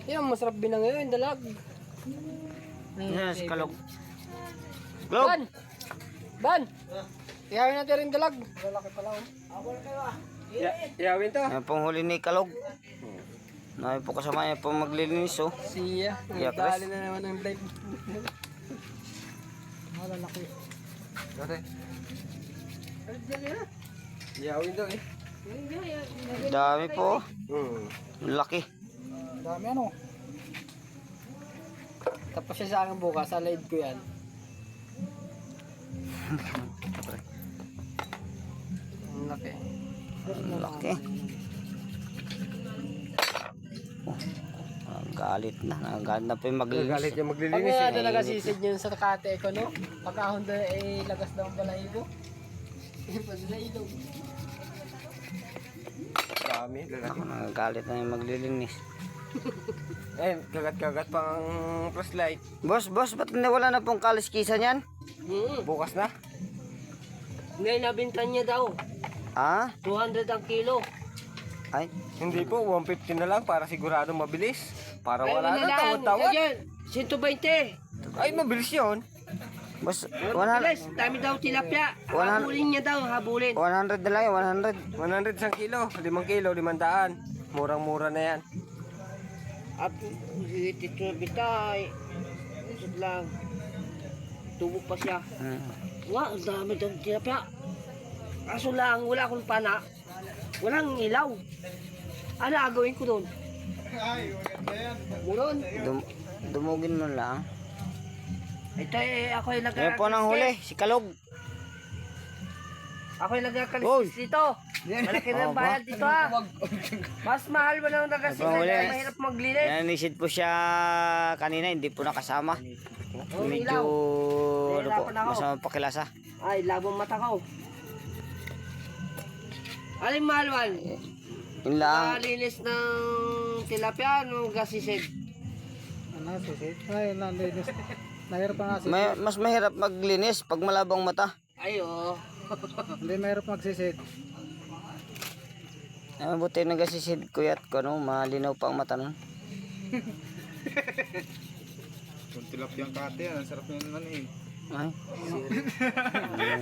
Yan, masarap binang yun, dalag. Yes, kalog. Kalog! Ban! Ban! Iyawin natin rin dalag. Lalaki pala oh. Iyawin to. Yan pong huli ni Kalog. Namin po kasama niya po maglilinis oh. Siya. Yeah, Dali na naman ng live. Malalaki. Dali. Iyawin to eh. Dami po. Laki. Dami ano. Tapos siya sa akin bukas, sa live ko yan. Ang laki. Laki. Galit na. Galit na po yung maglilinis. yung maglilinis. Pag nga talaga sisid yun sa Takate ko, no? Pagkahon doon ay lagas daw ang balahibo. Pag sa ilog. Dami. Ako nagagalit na yung maglilinis. Eh, kagat-kagat pang flashlight. Boss, ba't wala na pong kaliskisan yan? Bukas na. Ngayon nabintan niya daw. Ah? 200 ang kilo. Ay, Hindi po, 150 na lang para sigurado mabilis. Para wala na, lang. tawad-tawad. Ayan, 120. Ay, mabilis yun. boss, Bilis, dami daw tilapia. 100. Habulin niya daw, habulin. 100 na lang yun, 100. 100 isang kilo, 5 kilo, 500. Murang-mura na yan. At tito bitay. Isip lang. Tubo pa siya. Wah, ang dami daw tilapia. Kaso lang, wala akong pana. Walang ilaw. Ano agawin ko doon? Muron. Dumugin mo lang. Ito eh, ako yung Yan po nang huli, si Kalog. Ako yung Oy! nagkakalisis dito. Malaki na ang bayad dito ha. Mas mahal mo lang nagkasisis. Yan po huli. Mahirap maglinis. Nanisid po siya kanina, hindi po nakasama. Medyo ano po, Nahirapan ako. masama pakilasa. Ay, labong mata ko. Aling malwan? Yun lang. Linis ng tilapia, nung gasisid. Ano sisid? Ay, nandinis. Mahirap pa nga sisid. Mas mahirap maglinis pag malabang mata. Ay, oo. Hindi mahirap magsisid. Ay, mabuti nagasisid kuyat ko, no? Malinaw pa ang mata nun. Kung tilapia ang kate, ang sarap yun naman eh. Ay.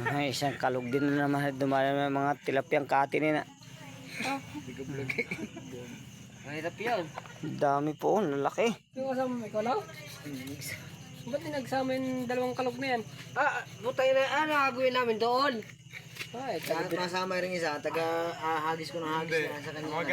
Ay, isang kalog din na naman dumaan ng mga tilapyang kati nila. Mahirap yun. Dami po, lalaki. Yung kasama mo, ikaw lang? Ba't din nagsama yung dalawang kalog na yan? Butay na, ano gagawin namin doon? Ay, Masama rin isa, taga hagis ko ng hagis sa kanya.